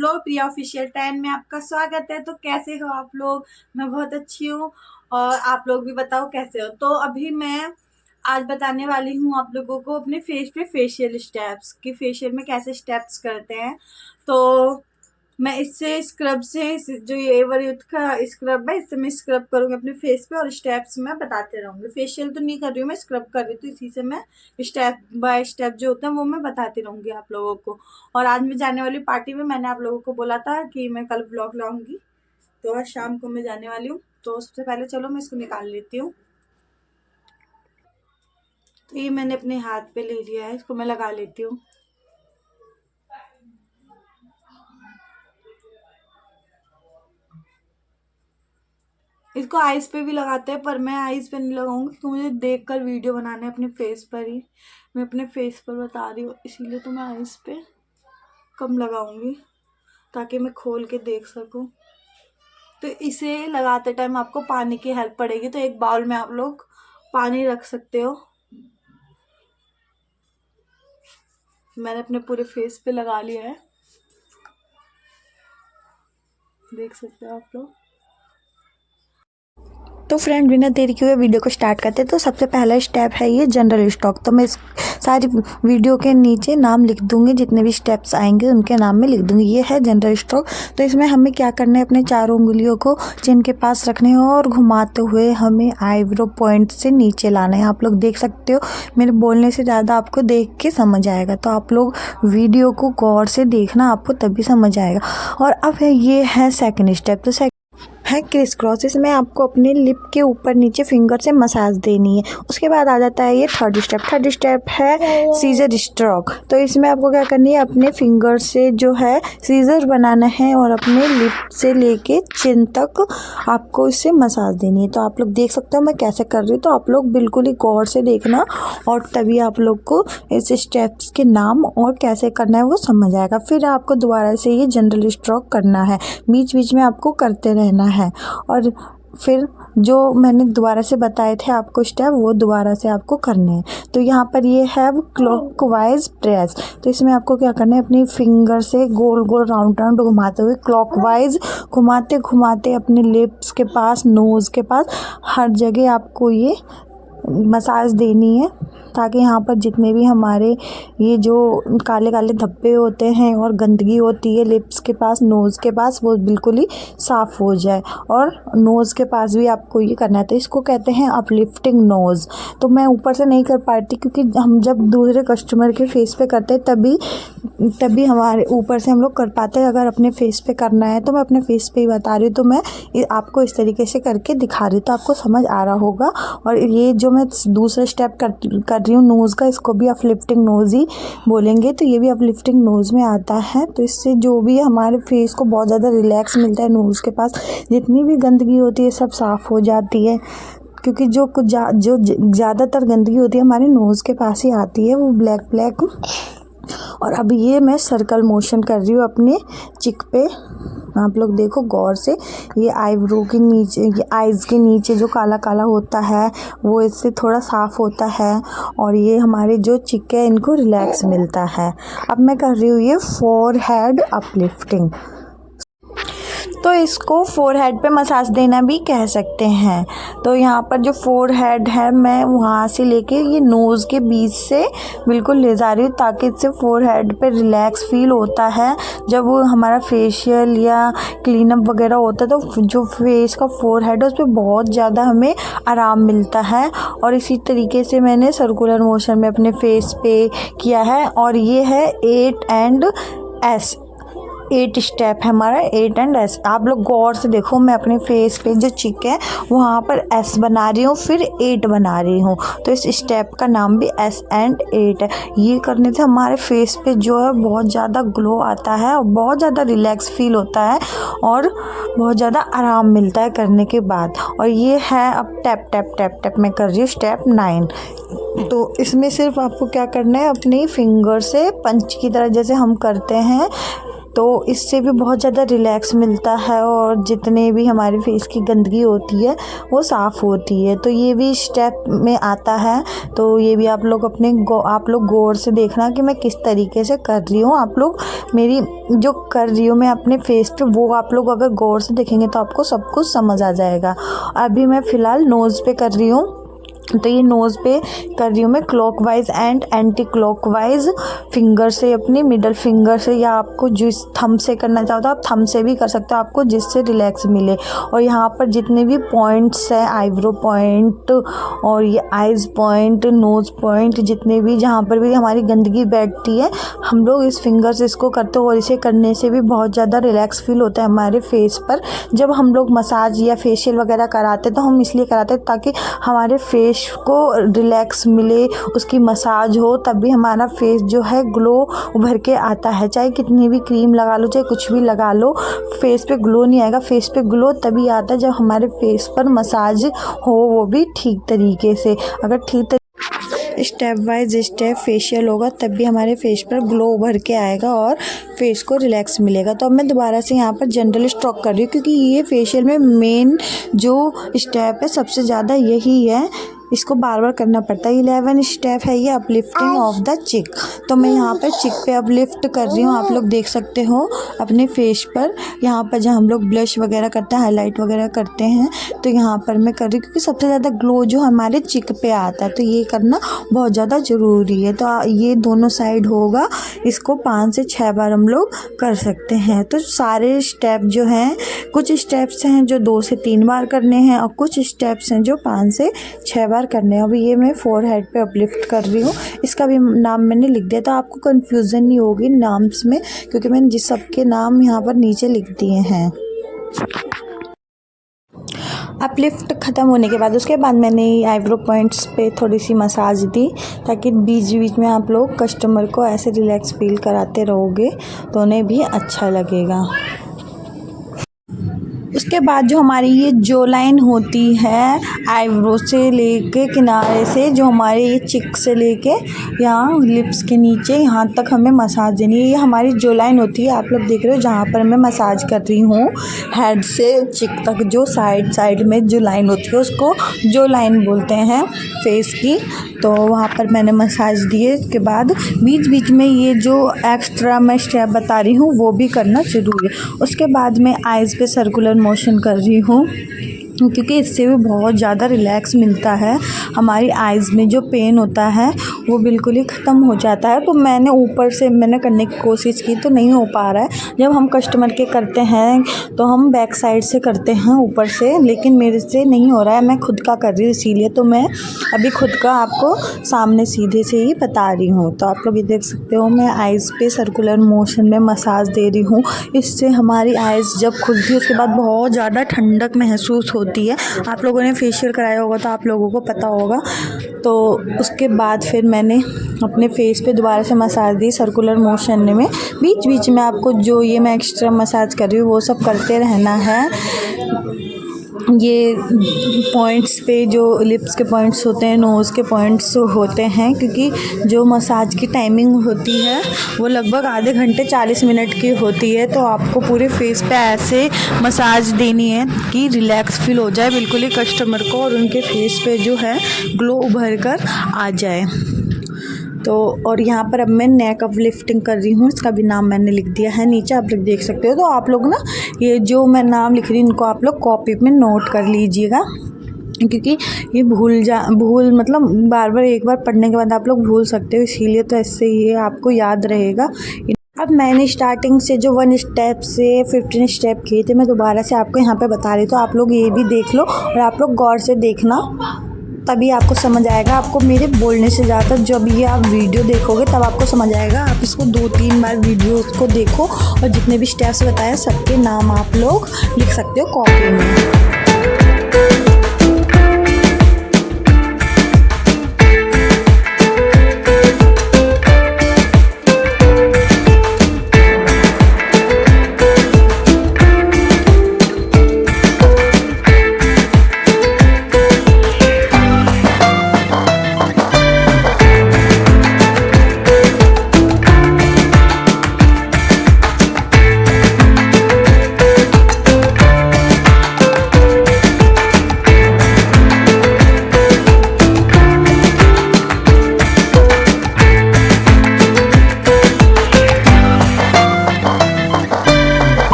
Blog प्रिया official 10 में आपका स्वागत है। तो कैसे हो आप लोग? मैं बहुत अच्छी हूँ और आप लोग भी बताओ कैसे हो। तो अभी मैं आज बताने वाली हूँ आप लोगों को अपने फेस पे फेशियल स्टेप्स कि फेशियल में कैसे स्टेप्स करते हैं। तो मैं इससे स्क्रब से जो ये वरयुथ का स्क्रब है इससे मैं स्क्रब करूँगी अपने फेस पे और स्टेप्स मैं बताते रहूँगी। फेशियल तो नहीं कर रही हूँ मैं, स्क्रब कर रही हूँ, तो इसी से मैं स्टेप बाय स्टेप जो होता है वो मैं बताती रहूँगी आप लोगों को। और आज मैं जाने वाली पार्टी में मैंने आप लोगों को बोला था कि मैं कल व्लॉग लाऊंगी, तो आज शाम को मैं जाने वाली हूँ। तो सबसे पहले चलो मैं इसको निकाल लेती हूँ। तो ये मैंने अपने हाथ पे ले लिया है, इसको मैं लगा लेती हूँ। इसको आईज पे भी लगाते हैं पर मैं आईज पे नहीं लगाऊंगी क्योंकि मुझे देखकर वीडियो बनाना है अपने फेस पर ही। मैं अपने फेस पर बता रही हूँ इसीलिए तो मैं आईज पे कम लगाऊंगी ताकि मैं खोल के देख सकूं। तो इसे लगाते टाइम आपको पानी की हेल्प पड़ेगी, तो एक बाउल में आप लोग पानी रख सकते हो। मैंने अपने पूरे फेस पे लगा लिया है, देख सकते हो आप लोग। तो फ्रेंड बिना देरी किए वीडियो को स्टार्ट करते हैं। तो सबसे पहला स्टेप है ये जनरल स्टॉक। तो मैं इस सारी वीडियो के नीचे नाम लिख दूंगी, जितने भी स्टेप्स आएंगे उनके नाम में लिख दूंगी। ये है जनरल स्टॉक। तो इसमें हमें क्या करना है, अपने चारों उंगलियों को चिन के पास रखने हैं और घुमाते हुए हमें आईब्रो पॉइंट से नीचे लाना है। आप लोग देख सकते हो, मेरे बोलने से ज़्यादा आपको देख के समझ आएगा, तो आप लोग वीडियो को गौर से देखना, आपको तभी समझ आएगा। और अब ये है सेकेंड स्टेप। तो है क्रिस क्रॉस। इसमें आपको अपने लिप के ऊपर नीचे फिंगर से मसाज देनी है। उसके बाद आ जाता है ये थर्ड स्टेप। थर्ड स्टेप है सीजर स्ट्रोक। तो इसमें आपको क्या करनी है, अपने फिंगर से जो है सीजर बनाना है और अपने लिप से लेके चिन तक आपको इससे मसाज देनी है। तो आप लोग देख सकते हो मैं कैसे कर रही हूँ, तो आप लोग बिल्कुल ही गौर से देखना और तभी आप लोग को इस स्टेप्स के नाम और कैसे करना है वो समझ आएगा। फिर आपको दोबारा से ये जनरल स्ट्रोक करना है, बीच बीच में आपको करते रहना है। और फिर जो मैंने दोबारा से बताए थे आपको स्टेप, वो दोबारा से आपको करने हैं। तो यहाँ पर ये है क्लॉकवाइज प्रेस। तो इसमें आपको क्या करना है, अपनी फिंगर से गोल गोल राउंड राउंड घुमाते हुए क्लॉकवाइज घुमाते घुमाते अपने लिप्स के पास, नोज़ के पास, हर जगह आपको ये मसाज देनी है ताकि यहाँ पर जितने भी हमारे ये जो काले काले धब्बे होते हैं और गंदगी होती है लिप्स के पास, नोज़ के पास, वो बिल्कुल ही साफ़ हो जाए। और नोज़ के पास भी आपको ये करना है। तो इसको कहते हैं अपलिफ्टिंग नोज़। तो मैं ऊपर से नहीं कर पाती क्योंकि हम जब दूसरे कस्टमर के फेस पे करते हैं तभी हमारे ऊपर से हम लोग कर पाते हैं। अगर अपने फेस पे करना है तो मैं अपने फेस पे ही बता रही हूँ, तो मैं आपको इस तरीके से करके दिखा रही हूँ, तो आपको समझ आ रहा होगा। और ये जो मैं दूसरा स्टेप कर रही हूँ नोज़ का, इसको भी अपलिफ्टिंग नोज़ ही बोलेंगे। तो ये भी अपलिफ्टिंग नोज़ में आता है। तो इससे जो भी हमारे फेस को बहुत ज़्यादा रिलैक्स मिलता है, नोज़ के पास जितनी भी गंदगी होती है सब साफ़ हो जाती है, क्योंकि जो ज़्यादातर गंदगी होती है हमारे नोज़ के पास ही आती है, वो ब्लैक ब्लैक। और अब ये मैं सर्कल मोशन कर रही हूँ अपने चिक पे। आप लोग देखो गौर से, ये आईब्रो के नीचे, ये आईज़ के नीचे जो काला काला होता है वो इससे थोड़ा साफ़ होता है और ये हमारे जो चिक है इनको रिलैक्स मिलता है। अब मैं कर रही हूँ ये फोरहेड अपलिफ्टिंग। तो इसको फोरहेड पे मसाज देना भी कह सकते हैं। तो यहाँ पर जो फोरहेड है मैं वहाँ से लेके ये नोज़ के बीच से बिल्कुल ले जा रही हूँ ताकि इससे फोरहेड पे रिलैक्स फील होता है। जब वो हमारा फेशियल या क्लीनअप वगैरह होता है तो जो फेस का फोरहेड है उस पर बहुत ज़्यादा हमें आराम मिलता है। और इसी तरीके से मैंने सर्कुलर मोशन में अपने फेस पे किया है। और ये है 8 एंड S, 8 स्टेप है हमारा, 8 एंड S। आप लोग गौर से देखो, मैं अपने फेस पे जो चिक है वहाँ पर S बना रही हूँ, फिर 8 बना रही हूँ। तो इस स्टेप का नाम भी S एंड 8 है। ये करने से हमारे फेस पे जो है बहुत ज़्यादा ग्लो आता है और बहुत ज़्यादा रिलैक्स फील होता है और बहुत ज़्यादा आराम मिलता है करने के बाद। और ये है अब टैप टैप टैप टैप मैं कर रही हूँ स्टेप 9। तो इसमें सिर्फ आपको क्या करना है, अपनी फिंगर से पंच की तरह जैसे हम करते हैं, तो तो इससे भी बहुत ज़्यादा रिलैक्स मिलता है और जितने भी हमारे फेस की गंदगी होती है वो साफ़ होती है। तो ये भी स्टेप में आता है। तो ये भी आप लोग आप लोग गौर से देखना कि मैं किस तरीके से कर रही हूँ। आप लोग मेरी जो कर रही हूँ मैं अपने फेस पे, वो आप लोग अगर गौर से देखेंगे तो आपको सब कुछ समझ आ जाएगा। अभी मैं फ़िलहाल नोज़ पे कर रही हूँ। तो ये नोज़ पे कर रही हूँ मैं clockwise and anti clockwise finger से, अपनी मिडल फिंगर से, या आपको जिस थंब से करना चाहो तो आप थंब से भी कर सकते हो, आपको जिससे रिलैक्स मिले। और यहाँ पर जितने भी पॉइंट्स हैं, आईब्रो पॉइंट और ये आइज़ पॉइंट, नोज़ पॉइंट, जितने भी जहाँ पर भी हमारी गंदगी बैठती है, हम लोग इस फिंगर से इसको करते हो। और इसे करने से भी बहुत ज़्यादा रिलैक्स फील होता है हमारे फेस पर। जब हम लोग मसाज या फेशियल वगैरह कराते तो हम इसलिए कराते ताकि हमारे फेस को रिलैक्स मिले, उसकी मसाज हो, तब भी हमारा फेस जो है ग्लो उभर के आता है। चाहे कितनी भी क्रीम लगा लो, चाहे कुछ भी लगा लो, फेस पे ग्लो नहीं आएगा। फेस पे ग्लो तभी आता है जब हमारे फेस पर मसाज हो, वो भी ठीक तरीके से। अगर ठीक स्टेप बाय स्टेप फेशियल होगा तब भी हमारे फेस पर ग्लो उभर के आएगा और फेस को रिलैक्स मिलेगा। तो अब मैं दोबारा से यहाँ पर जनरल स्ट्रोक कर रही हूँ, क्योंकि ये फेशियल में मेन जो स्टेप है सबसे ज़्यादा यही है, इसको बार बार करना पड़ता है। 11 स्टेप है ये अपलिफ्टिंग ऑफ द चिक। तो मैं यहाँ पर चिक पे अपलिफ्ट कर रही हूँ, आप लोग देख सकते हो अपने फेस पर। यहाँ पर जहाँ हम लोग ब्लश वगैरह करते हैं, हाईलाइट वगैरह करते हैं, तो यहाँ पर मैं कर रही हूँ, क्योंकि सबसे ज़्यादा ग्लो जो हमारे चिक पे आता है, तो ये करना बहुत ज़्यादा ज़रूरी है। तो ये दोनों साइड होगा, इसको 5 से 6 बार हम लोग कर सकते हैं। तो सारे स्टेप जो हैं, कुछ स्टेप्स हैं जो 2 से 3 बार करने हैं और कुछ स्टेप्स हैं जो 5 से 6 बार करने हैं। अभी ये मैं फोरहेड पे अपलिफ्ट कर रही हूँ, इसका भी नाम मैंने लिख दिया, तो आपको कन्फ्यूज़न नहीं होगी नाम्स में, क्योंकि मैंने जिस सबके नाम यहाँ पर नीचे लिख दिए हैं। अपलिफ्ट ख़त्म होने के बाद उसके बाद मैंने आईब्रो पॉइंट्स पे थोड़ी सी मसाज दी, ताकि बीच बीच में आप लोग कस्टमर को ऐसे रिलैक्स फील कराते रहोगे तो उन्हें भी अच्छा लगेगा। उसके बाद जो हमारी ये जो लाइन होती है आईब्रो से लेके किनारे से, जो हमारे ये चिक से लेके यहाँ लिप्स के नीचे यहाँ तक हमें मसाज देनी है। ये हमारी जो लाइन होती है, आप लोग देख रहे हो जहाँ पर मैं मसाज कर रही हूँ, हेड से चिक तक जो साइड में जो लाइन होती है उसको जो लाइन बोलते हैं फेस की। तो वहाँ पर मैंने मसाज दिए के बाद बीच बीच में ये जो एक्स्ट्रा मैं स्टेप बता रही हूँ वो भी करना ज़रूरी है। उसके बाद मैं आइज़ पे सर्कुलर मोशन कर रही हूँ, क्योंकि इससे भी बहुत ज़्यादा रिलैक्स मिलता है। हमारी आइज़ में जो पेन होता है वो बिल्कुल ही ख़त्म हो जाता है। तो मैंने ऊपर से करने की कोशिश की तो नहीं हो पा रहा है। जब हम कस्टमर के करते हैं तो हम बैक साइड से करते हैं ऊपर से, लेकिन मेरे से नहीं हो रहा है, मैं खुद का कर रही हूँ, इसीलिए तो मैं अभी खुद का आपको सामने सीधे से ही बता रही हूँ। तो आप लोग ये देख सकते हो मैं आइज़ पे सर्कुलर मोशन में मसाज दे रही हूँ। इससे हमारी आइज़ जब खुलती है उसके बाद बहुत ज़्यादा ठंडक महसूस होती है। आप लोगों ने फेशियल कराया होगा तो आप लोगों को पता होगा। तो उसके बाद फिर मैंने अपने फेस पे दोबारा से मसाज दी सर्कुलर मोशन में। बीच बीच में आपको जो ये मैं एक्स्ट्रा मसाज कर रही हूँ वो सब करते रहना है। ये पॉइंट्स पे जो लिप्स के पॉइंट्स होते हैं, नोज़ के पॉइंट्स होते हैं, क्योंकि जो मसाज की टाइमिंग होती है वो लगभग आधे घंटे 40 मिनट की होती है। तो आपको पूरे फेस पे ऐसे मसाज देनी है कि रिलैक्स फील हो जाए बिल्कुल ही कस्टमर को, और उनके फेस पे जो है ग्लो उभर कर आ जाए। तो और यहाँ पर अब मैं नेक अपलिफ्टिंग कर रही हूँ, इसका भी नाम मैंने लिख दिया है नीचे, आप लोग देख सकते हो। तो आप लोग ना ये जो मैं नाम लिख रही हूँ इनको आप लोग कॉपी में नोट कर लीजिएगा, क्योंकि ये भूल मतलब बार बार एक बार पढ़ने के बाद आप लोग भूल सकते हो, इसीलिए तो ऐसे ये आपको याद रहेगा। अब मैंने स्टार्टिंग से जो 1 स्टेप से 15 स्टेप किए थे मैं दोबारा से आपको यहाँ पे बता रही, तो आप लोग ये भी देख लो और आप लोग गौर से देखना, तभी आपको समझ आएगा। आपको मेरे बोलने से ज़्यादा जब ये आप वीडियो देखोगे तब आपको समझ आएगा। आप इसको 2-3 बार वीडियो को देखो और जितने भी स्टेप्स बताए सबके नाम आप लोग लिख सकते हो कॉपी में।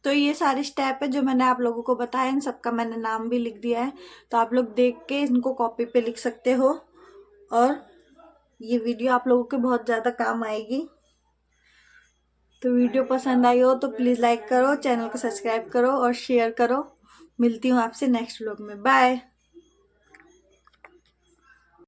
तो ये सारे स्टेप है जो मैंने आप लोगों को बताया, इन सबका मैंने नाम भी लिख दिया है, तो आप लोग देख के इनको कॉपी पे लिख सकते हो और ये वीडियो आप लोगों के बहुत ज़्यादा काम आएगी। तो वीडियो पसंद आई हो तो प्लीज़ लाइक करो, चैनल को सब्सक्राइब करो और शेयर करो। मिलती हूँ आपसे नेक्स्ट व्लॉग में। बाय।